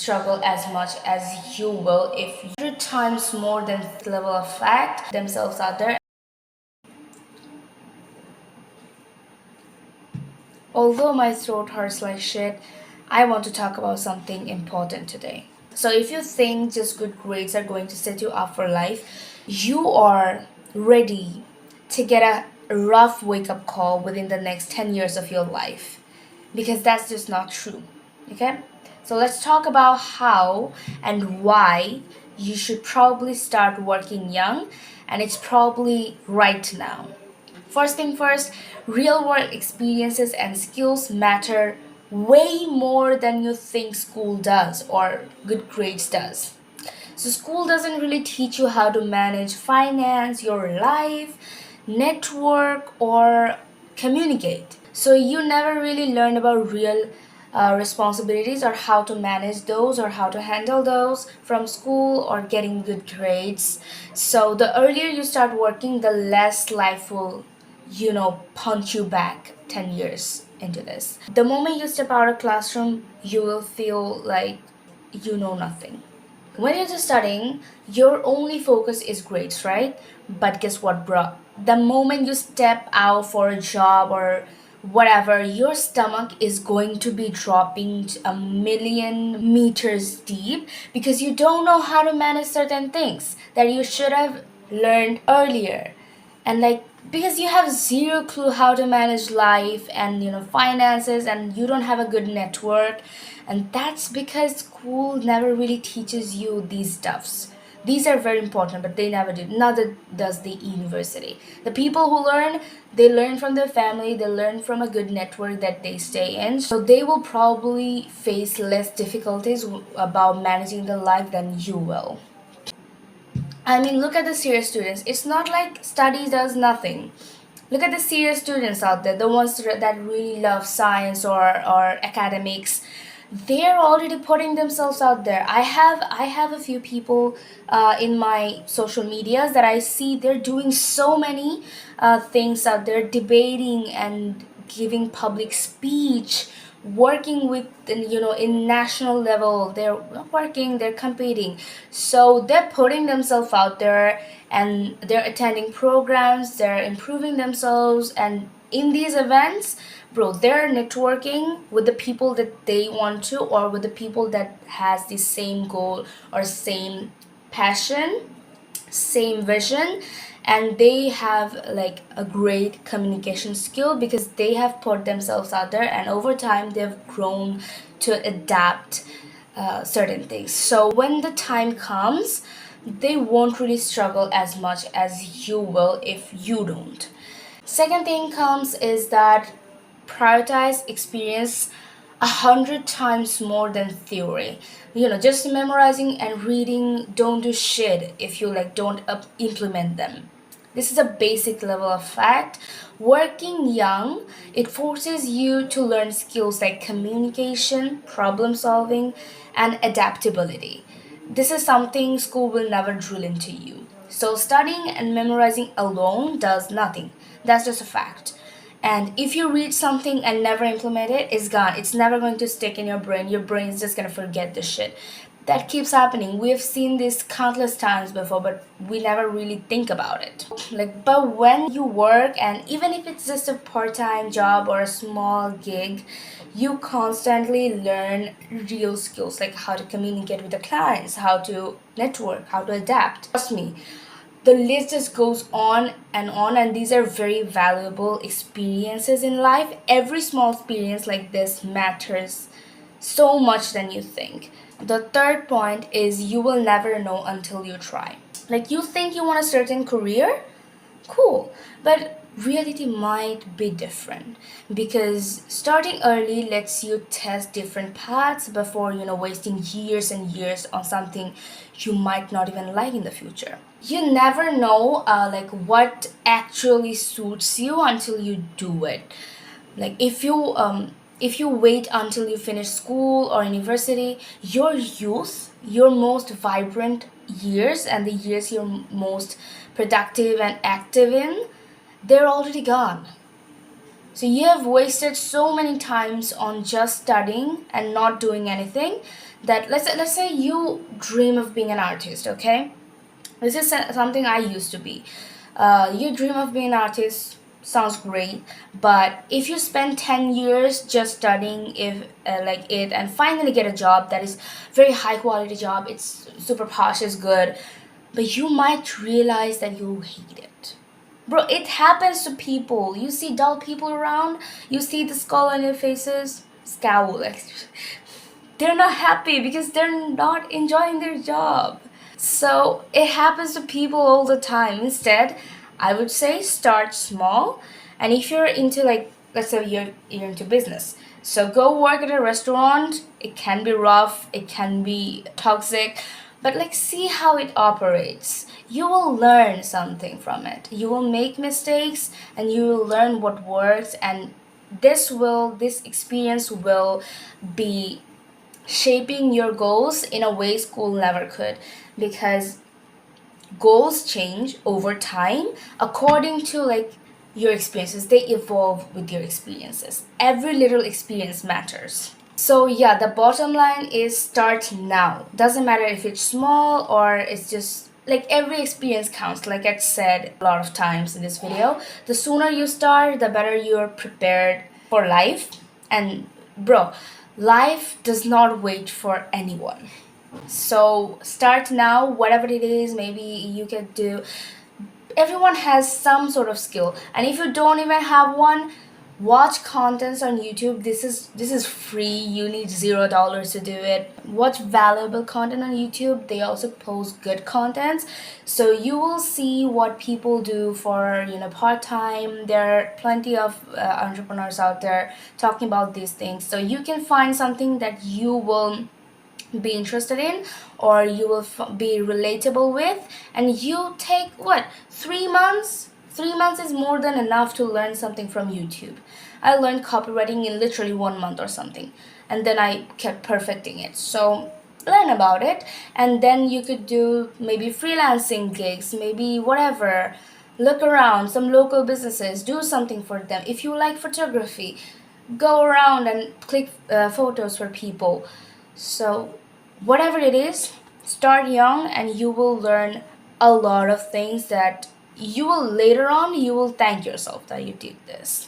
struggle as much as you will if you 100 times more than the level of fact themselves out there. Although my throat hurts like shit, I want to talk about something important today. So, if you think just good grades are going to set you up for life, you are ready to get a rough wake up call within the next 10 years of your life. Because that's just not true. Okay? So, let's talk about how and why you should probably start working young, and it's probably right now. First thing first, real world experiences and skills matter way more than you think school does or good grades does. So, school doesn't really teach you how to manage finance, your life, network, or communicate. So, you never really learn about real responsibilities or how to manage those or how to handle those from school or getting good grades. So, the earlier you start working, the less life will, punch you back 10 years into this. The moment you step out of classroom, you will feel like you know nothing. When you're just studying, your only focus is grades, right? But guess what, bro? The moment you step out for a job or whatever, your stomach is going to be dropping a million meters deep because you don't know how to manage certain things that you should have learned earlier. And like, because you have zero clue how to manage life and finances, and you don't have a good network, and that's because school never really teaches you these stuffs. These are very important, but they never do. Neither does the university. The people who learn, they learn from their family, they learn from a good network that they stay in, so they will probably face less difficulties about managing their life than you will. I mean, look at the serious students. It's not like study does nothing. Look at the serious students out there, the ones that really love science or academics. They're already putting themselves out there. I have a few people in my social medias that I see they're doing so many things out there, debating and giving public speech, working with in national level. They're not working, they're competing, so they're putting themselves out there and they're attending programs, they're improving themselves, and in these events, bro, they're networking with the people that they want to, or with the people that has the same goal or same passion, same vision, and they have like a great communication skill because they have put themselves out there, and over time they've grown to adapt certain things. So when the time comes, they won't really struggle as much as you will if you don't. Second thing comes is that prioritize experience 100 times more than theory. Just memorizing and reading don't do shit if you like don't implement them. This is a basic level of fact. Working young, it forces you to learn skills like communication, problem solving, and adaptability. This is something school will never drill into you. So, studying and memorizing alone does nothing. That's just a fact. And if you read something and never implement it, it's gone. It's never going to stick in your brain. Your brain is just going to forget the shit. That keeps happening. We've seen this countless times before, but we never really think about it. Like, but when you work, and even if it's just a part time job or a small gig, you constantly learn real skills like how to communicate with the clients, how to network, how to adapt. Trust me, the list just goes on, and these are very valuable experiences in life. Every small experience like this matters so much than you think. The third point is you will never know until you try. Like, you think you want a certain career, cool, but reality might be different, because starting early lets you test different paths before wasting years and years on something you might not even like in the future. You never know like what actually suits you until you do it. Like, if you wait until you finish school or university, your youth, your most vibrant years, and the years you're most productive and active in, they're already gone. So you have wasted so many times on just studying and not doing anything that let's say you dream of being an artist, okay? This is something I used to be. You dream of being an artist, sounds great, but if you spend 10 years just studying if like it and finally get a job that is very high quality job, it's super posh, is good, but you might realize that you hate it. Bro, it happens to people. You see dull people around, you see the skull on your faces, scowl. Like, they're not happy because they're not enjoying their job. So it happens to people all the time. Instead, I would say start small. And if you're into, like, let's say you're into business, so go work at a restaurant. It can be rough, it can be toxic, but like see how it operates. You will learn something from it. You will make mistakes and you will learn what works, and this experience will be shaping your goals in a way school never could, because goals change over time according to like your experiences. They evolve with your experiences. Every little experience matters. So yeah, the bottom line is start now. Doesn't matter if it's small or it's just like every experience counts. Like I said a lot of times in this video, the sooner you start, the better you're prepared for life. And bro, life does not wait for anyone. So start now, whatever it is. Maybe you can do, everyone has some sort of skill, and if you don't even have one, watch contents on YouTube. This is free. You need $0 to do it. Watch valuable content on YouTube. They also post good contents, so you will see what people do for part-time. There are plenty of entrepreneurs out there talking about these things, so you can find something that you will be interested in, or you will be relatable with, and you take what, 3 months. 3 months is more than enough to learn something from YouTube. I learned copywriting in literally 1 month or something, and then I kept perfecting it. So learn about it, and then you could do maybe freelancing gigs, maybe whatever. Look around some local businesses, do something for them. If you like photography, go around and click photos for people. So, whatever it is, start young and you will learn a lot of things that you will later on you will thank yourself that you did this.